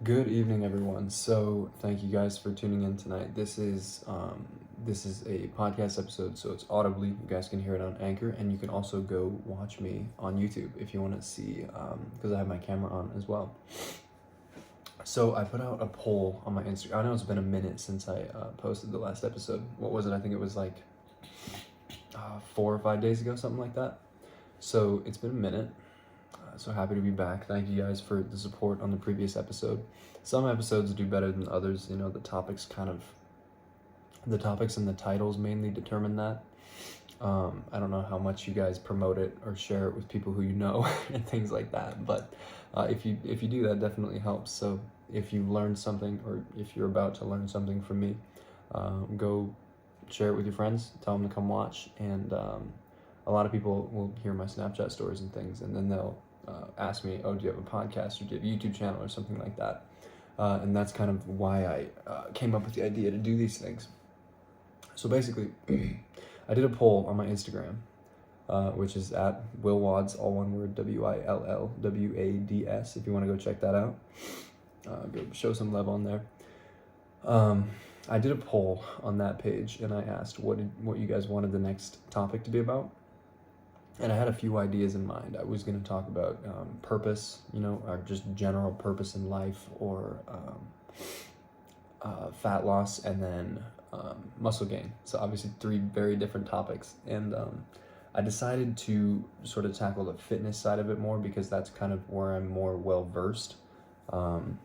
Good evening, everyone. So, thank you guys for tuning in tonight. This is a podcast episode, so it's audibly. You guys can hear it on Anchor, and you can also go watch me on YouTube if you want to see, because I have my camera on as well. So I put out a poll on my Instagram. I know it's been a minute since I posted the last episode. What was it? I think it was like 4 or 5 days ago, something like that. So it's been a minute. So happy to be back. Thank you guys for the support on the previous episode. Some episodes do better than others. You know, the topics and the titles mainly determine that. I don't know how much you guys promote it or share it with people who you know and things like that. But if you do, that definitely helps. So if you learned something, or if you're about to learn something from me, go share it with your friends. Tell them to come watch. And a lot of people will hear my Snapchat stories and things, and then they'll ask me, oh, do you have a podcast, or do you have a YouTube channel, or something like that? And that's kind of why I came up with the idea to do these things. So basically, I did a poll on my Instagram, which is at Will Wads, all one word, WILLWADS, if you want to go check that out. Go show some love on there. I did a poll on that page, and I asked what you guys wanted the next topic to be about. And I had a few ideas in mind. I was going to talk about purpose, or just general purpose in life, or fat loss, and then muscle gain. So obviously 3 very different topics. And I decided to sort of tackle the fitness side of it more, because that's kind of where I'm more well-versed.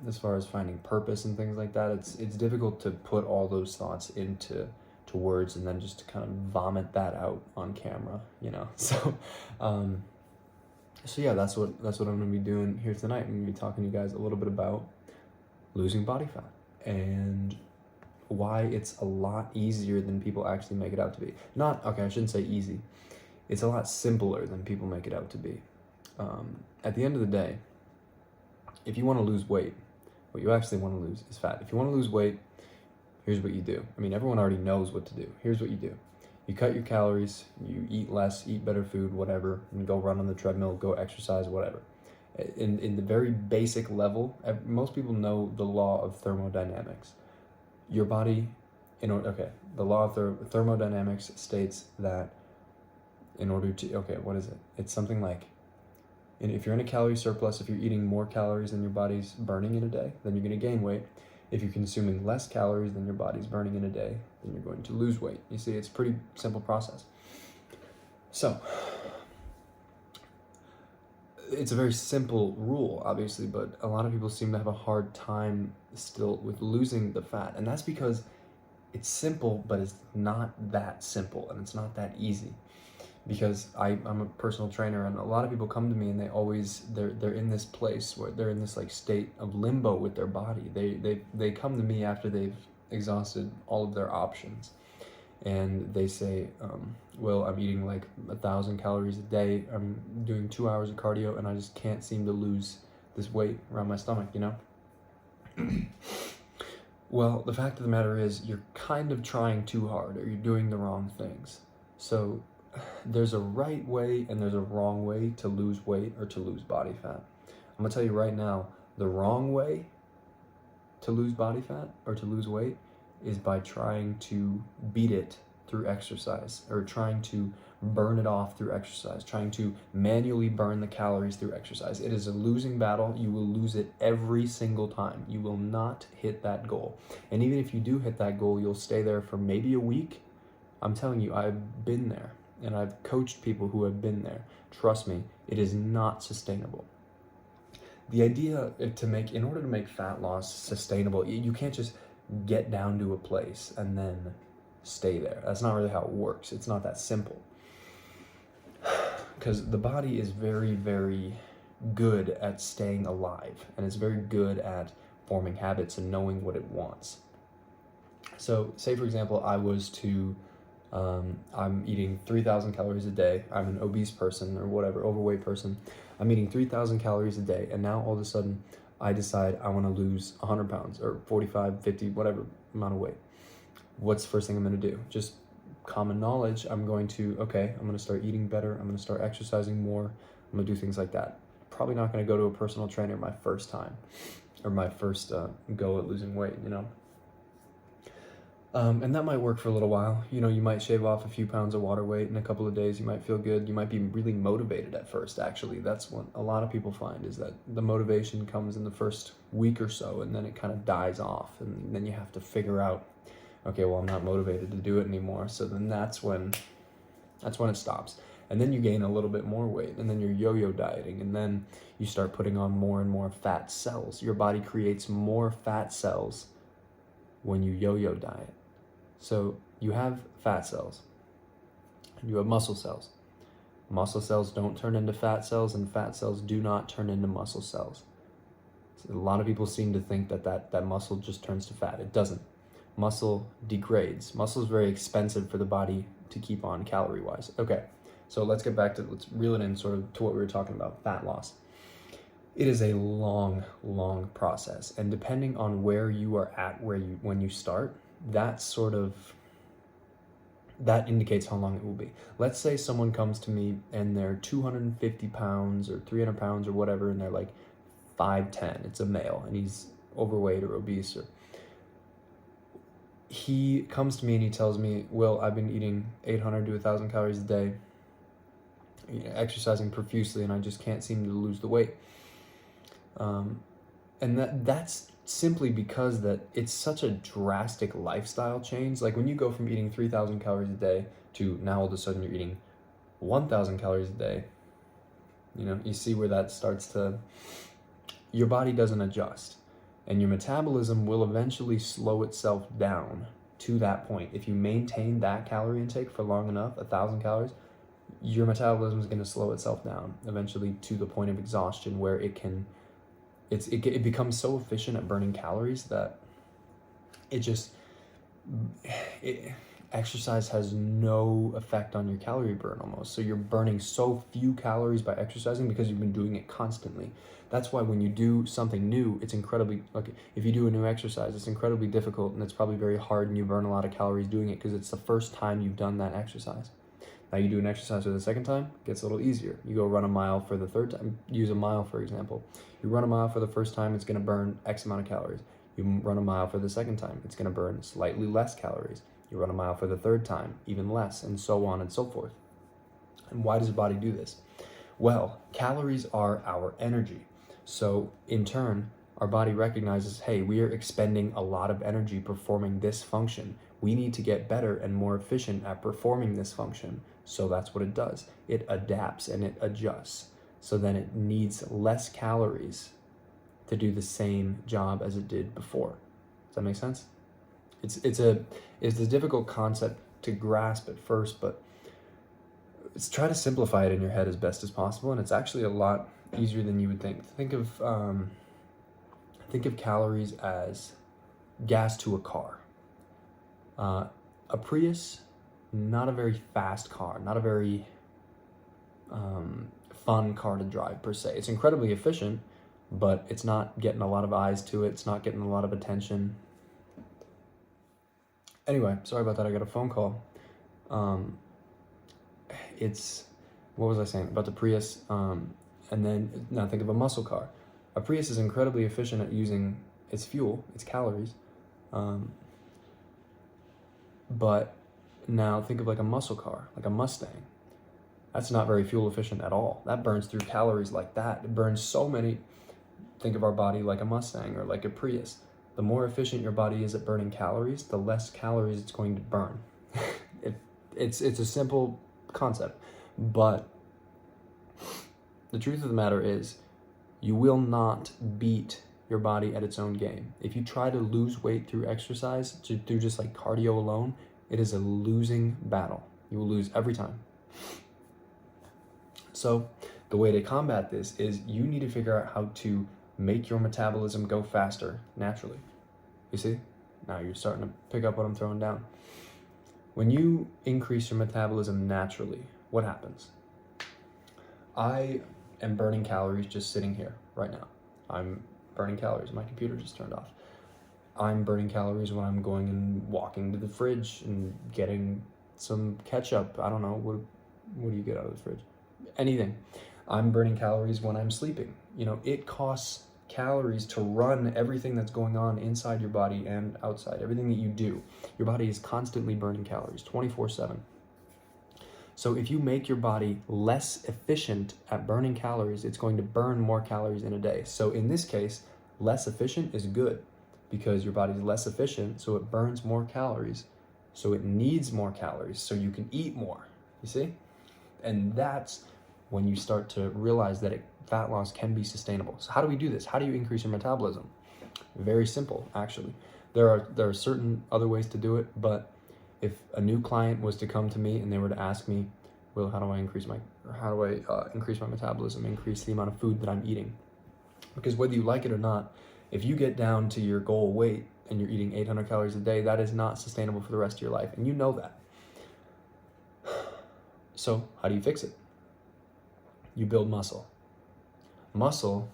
As far as finding purpose and things like that, it's difficult to put all those thoughts into words and then just to kind of vomit that out on camera, So yeah, that's what I'm gonna be doing here tonight. I'm gonna be talking to you guys a little bit about losing body fat and why it's a lot easier than people actually make it out to be. I shouldn't say easy. It's a lot simpler than people make it out to be. At the end of the day, if you want to lose weight, what you actually want to lose is fat. If you want to lose weight, here's what you do. I mean, everyone already knows what to do. Here's what you do. You cut your calories, you eat less, eat better food, whatever, and go run on the treadmill, go exercise, whatever. In the very basic level, most people know the law of thermodynamics. Your body, the law of thermodynamics states that in order to, what is it? It's something like, and if you're in a calorie surplus, if you're eating more calories than your body's burning in a day, then you're going to gain weight. If you're consuming less calories than your body's burning in a day, then you're going to lose weight. You see, it's a pretty simple process. So, it's a very simple rule, obviously, but a lot of people seem to have a hard time still with losing the fat. And that's because it's simple, but it's not that simple, and it's not that easy. Because I'm a personal trainer, and a lot of people come to me and they're in this place where they're in this like state of limbo with their body. They come to me after they've exhausted all of their options, and they say, well, I'm eating like 1,000 calories a day, I'm doing 2 hours of cardio, and I just can't seem to lose this weight around my stomach, Well, the fact of the matter is, you're kind of trying too hard, or you're doing the wrong things. So there's a right way and there's a wrong way to lose weight or to lose body fat. I'm gonna tell you right now, the wrong way to lose body fat or to lose weight is by trying to beat it through exercise, or trying to burn it off through exercise, trying to manually burn the calories through exercise. It is a losing battle. You will lose it every single time. You will not hit that goal. And even if you do hit that goal, you'll stay there for maybe a week. I'm telling you, I've been there. And I've coached people who have been there. Trust me, it is not sustainable. The idea in order to make fat loss sustainable, you can't just get down to a place and then stay there. That's not really how it works. It's not that simple. Because the body is very, very good at staying alive, and it's very good at forming habits and knowing what it wants. So say, for example, I was to I'm eating 3,000 calories a day. I'm an obese person or whatever, overweight person. I'm eating 3,000 calories a day, and now all of a sudden I decide I want to lose 100 pounds or 45, 50, whatever amount of weight. What's the first thing I'm going to do? Just common knowledge. I'm going to start eating better. I'm going to start exercising more. I'm going to do things like that. probably not going to go to a personal trainer my first time, or my first go at losing weight, you know. And that might work for a little while. You know, you might shave off a few pounds of water weight in a couple of days. You might feel good. You might be really motivated at first, actually. That's what a lot of people find, is that the motivation comes in the first week or so, and then it kind of dies off. And then you have to figure out, okay, well, I'm not motivated to do it anymore. So then that's when it stops. And then you gain a little bit more weight, and then you're yo-yo dieting, and then you start putting on more and more fat cells. Your body creates more fat cells when you yo-yo diet. So you have fat cells, and you have muscle cells. Muscle cells don't turn into fat cells, and fat cells do not turn into muscle cells. So a lot of people seem to think that muscle just turns to fat. It doesn't. Muscle degrades. Muscle is very expensive for the body to keep on calorie-wise. Okay, so let's reel it in sort of to what we were talking about, fat loss. It is a long, long process, and depending on where you are at, when you start, that indicates how long it will be. Let's say someone comes to me and they're 250 pounds or 300 pounds or whatever, and they're like 5'10". It's a male, and he's overweight or obese. Or he comes to me and he tells me, Will, I've been eating 800 to 1,000 calories a day, exercising profusely, and I just can't seem to lose the weight. And that's simply because that it's such a drastic lifestyle change. Like when you go from eating 3,000 calories a day to now all of a sudden you're eating 1,000 calories a day, you know, you see where that starts to, your body doesn't adjust, and your metabolism will eventually slow itself down to that point. If you maintain that calorie intake for long enough, 1,000 calories, your metabolism is going to slow itself down eventually to the point of exhaustion where it becomes so efficient at burning calories that exercise has no effect on your calorie burn almost. So you're burning so few calories by exercising because you've been doing it constantly. That's why when you do something new, it's incredibly, like if you do a new exercise, it's incredibly difficult, and it's probably very hard, and you burn a lot of calories doing it because it's the first time you've done that exercise. Now you do an exercise for the second time, it gets a little easier. You go run a mile for the third time, use a mile for example. You run a mile for the first time, it's gonna burn X amount of calories. You run a mile for the second time, it's gonna burn slightly less calories. You run a mile for the third time, even less, and so on and so forth. And why does the body do this? Well, calories are our energy. So in turn, our body recognizes, hey, we are expending a lot of energy performing this function. We need to get better and more efficient at performing this function. So that's what it does. It adapts and it adjusts. So then it needs less calories to do the same job as it did before. Does that make sense? It's a difficult concept to grasp at first, but try to simplify it in your head as best as possible, and it's actually a lot easier than you would think. Think of calories as gas to a car. A Prius, not a very fast car, not a very fun car to drive per se. It's incredibly efficient, but it's not getting a lot of eyes to it. It's not getting a lot of attention. Anyway, sorry about that. I got a phone call. What was I saying about the Prius? And then now think of a muscle car. A Prius is incredibly efficient at using its fuel, its calories. But now think of like a muscle car, like a Mustang. That's not very fuel efficient at all. That burns through calories like that. It burns so many. Think of our body like a Mustang or like a Prius. The more efficient your body is at burning calories, the less calories it's going to burn. It's a simple concept, but the truth of the matter is you will not beat your body at its own game. If you try to lose weight through exercise, through just like cardio alone, it is a losing battle. You will lose every time. So the way to combat this is you need to figure out how to make your metabolism go faster naturally. You see? Now you're starting to pick up what I'm throwing down. When you increase your metabolism naturally, what happens? I am burning calories just sitting here right now. I'm burning calories. My computer just turned off. I'm burning calories when I'm going and walking to the fridge and getting some ketchup. I don't know. What do you get out of the fridge? Anything. I'm burning calories when I'm sleeping. You know, it costs calories to run everything that's going on inside your body and outside, everything that you do. Your body is constantly burning calories 24/7. So if you make your body less efficient at burning calories, it's going to burn more calories in a day. So in this case, less efficient is good because your body's less efficient, so it burns more calories. So it needs more calories so you can eat more, you see? And that's when you start to realize that fat loss can be sustainable. So how do we do this? How do you increase your metabolism? Very simple, actually. There are certain other ways to do it, but if a new client was to come to me and they were to ask me, Will, how do I increase my metabolism, increase the amount of food that I'm eating? Because whether you like it or not, if you get down to your goal weight and you're eating 800 calories a day, that is not sustainable for the rest of your life, and you know that. So how do you fix it? You build muscle. Muscle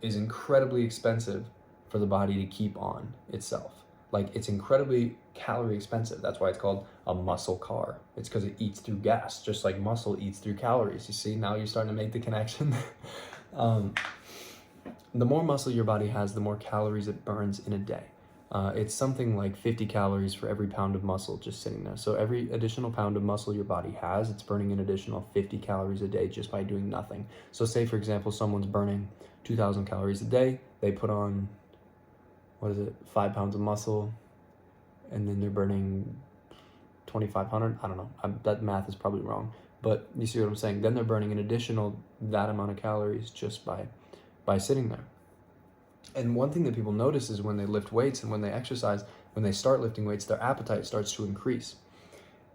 is incredibly expensive for the body to keep on itself. Like, it's incredibly calorie expensive. That's why it's called a muscle car. It's because it eats through gas, just like muscle eats through calories. You see, now you're starting to make the connection. The more muscle your body has, the more calories it burns in a day. It's something like 50 calories for every pound of muscle just sitting there. So every additional pound of muscle your body has, it's burning an additional 50 calories a day just by doing nothing. So say, for example, someone's burning 2,000 calories a day. They put on, 5 pounds of muscle, and then they're burning 2,500. I don't know. That math is probably wrong. But you see what I'm saying? Then they're burning an additional that amount of calories just by sitting there. And one thing that people notice is when they lift weights and when they exercise, when they start lifting weights, their appetite starts to increase.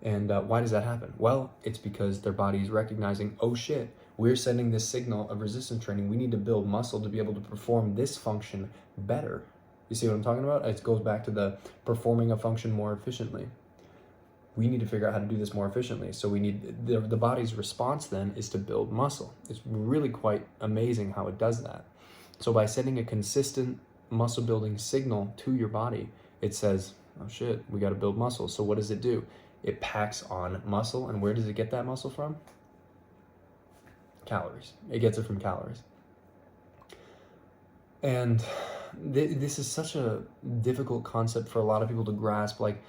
And why does that happen? Well, it's because their body is recognizing, oh shit, we're sending this signal of resistance training. We need to build muscle to be able to perform this function better. You see what I'm talking about? It goes back to the performing a function more efficiently. We need to figure out how to do this more efficiently. So we need, the body's response then is to build muscle. It's really quite amazing how it does that. So by sending a consistent muscle building signal to your body, it says, oh shit, we got to build muscle. So what does it do? It packs on muscle. And where does it get that muscle from? Calories. It gets it from calories. And this is such a difficult concept for a lot of people to grasp. Like,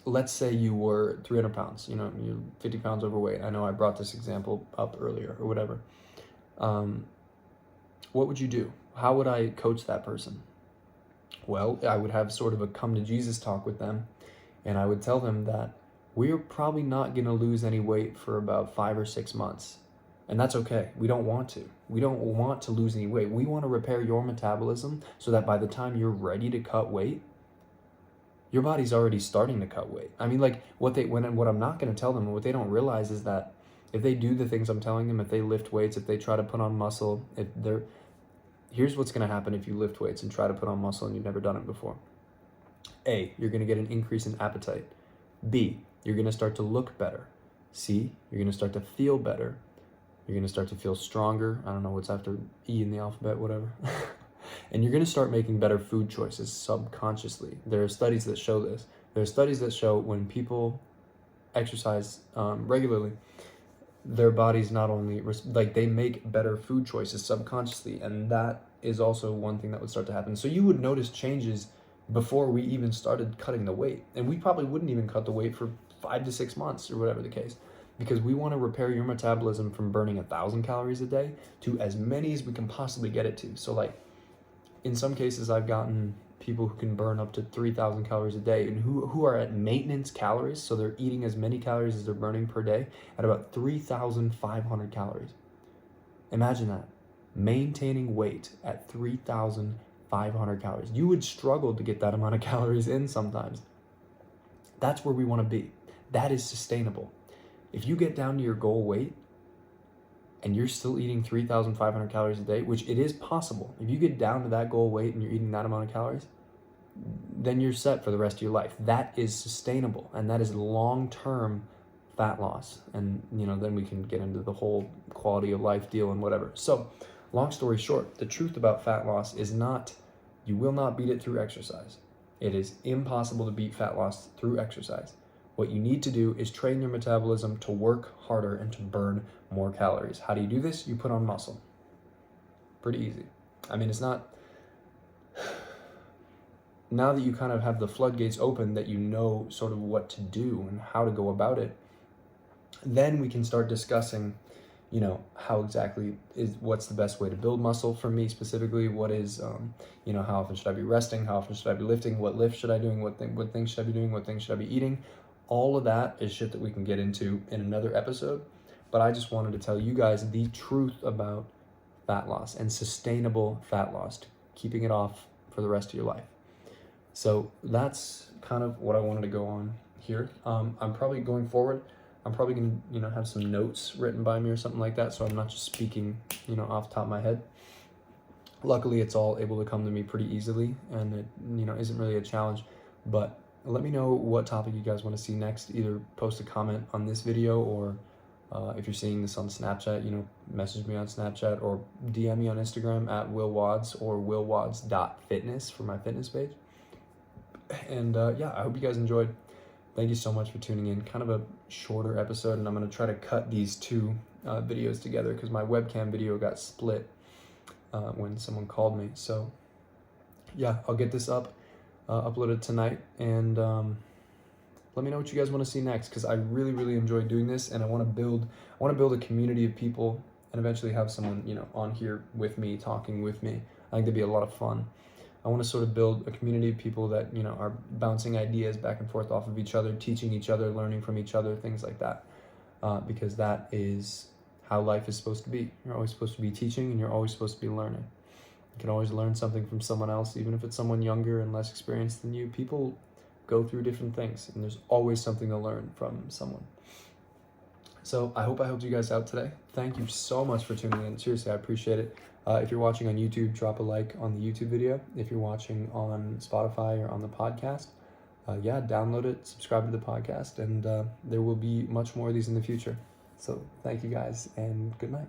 let's say you were 300 pounds, you're 50 pounds overweight. I know I brought this example up earlier or whatever. What would you do? How would I coach that person? Well, I would have sort of a come to Jesus talk with them, and I would tell them that we're probably not going to lose any weight for about 5 or 6 months. And that's okay. We don't want to. We don't want to lose any weight. We want to repair your metabolism so that by the time you're ready to cut weight, your body's already starting to cut weight. I mean, like, what I'm not going to tell them, what they don't realize is that if they do the things I'm telling them, if they lift weights, if they try to put on muscle, here's what's going to happen if you lift weights and try to put on muscle and you've never done it before. A, you're going to get an increase in appetite. B, you're going to start to look better. C, you're going to start to feel better. You're going to start to feel stronger. I don't know what's after E in the alphabet, whatever. And you're going to start making better food choices subconsciously. There are studies that show this. There are studies that show when people exercise regularly, their bodies not only, they make better food choices subconsciously. And that is also one thing that would start to happen. So you would notice changes before we even started cutting the weight. And we probably wouldn't even cut the weight for 5 to 6 months or whatever the case. Because we want to repair your metabolism from burning 1,000 calories a day to as many as we can possibly get it to. So like, in some cases, I've gotten people who can burn up to 3,000 calories a day and who are at maintenance calories. So they're eating as many calories as they're burning per day at about 3,500 calories. Imagine that. Maintaining weight at 3,500 calories. You would struggle to get that amount of calories in sometimes. That's where we want to be. That is sustainable. If you get down to your goal weight and you're still eating 3,500 calories a day, which it is possible, if you get down to that goal weight and you're eating that amount of calories, then you're set for the rest of your life. That is sustainable, and that is long-term fat loss. And, then we can get into the whole quality of life deal and whatever. So, long story short, the truth about fat loss is not, you will not beat it through exercise. It is impossible to beat fat loss through exercise. What you need to do is train your metabolism to work harder and to burn more calories. How do you do this? You put on muscle. Pretty easy. I mean, it's not... Now that you kind of have the floodgates open, that you know sort of what to do and how to go about it, then we can start discussing, you know, how exactly what's the best way to build muscle for me specifically. What is, you know, how often should I be resting? How often should I be lifting? What lift should I be doing? What things should I be doing? What things should I be eating? All of that is shit that we can get into in another episode. But I just wanted to tell you guys the truth about fat loss and sustainable fat loss, keeping it off for the rest of your life. So that's kind of what I wanted to go on here. I'm probably going forward, I'm probably going to, you know, have some notes written by me or something like that, so I'm not just speaking, you know, off the top of my head. Luckily, it's all able to come to me pretty easily, and it, you know, isn't really a challenge. But let me know what topic you guys want to see next. Either post a comment on this video, or if you're seeing this on Snapchat, you know, message me on Snapchat, or DM me on Instagram at Will Wads or willwads.fitness for my fitness page. And yeah, I hope you guys enjoyed. Thank you so much for tuning in. Kind of a shorter episode, and I'm going to try to cut these two videos together because my webcam video got split when someone called me. So yeah, I'll get this up, uploaded tonight, and let me know what you guys want to see next, because I really, really enjoy doing this, and I want to build a community of people and eventually have someone, you know, on here with me, talking with me. I think that'd be a lot of fun. I want to sort of build a community of people that, you know, are bouncing ideas back and forth off of each other, teaching each other, learning from each other, things like that. Because that is how life is supposed to be. You're always supposed to be teaching, and you're always supposed to be learning. You can always learn something from someone else, even if it's someone younger and less experienced than you. People go through different things, and there's always something to learn from someone. So I hope I helped you guys out today. Thank you so much for tuning in. Seriously, I appreciate it. If you're watching on YouTube, drop a like on the YouTube video. If you're watching on Spotify or on the podcast, yeah, download it, subscribe to the podcast, and there will be much more of these in the future. So thank you guys, and good night.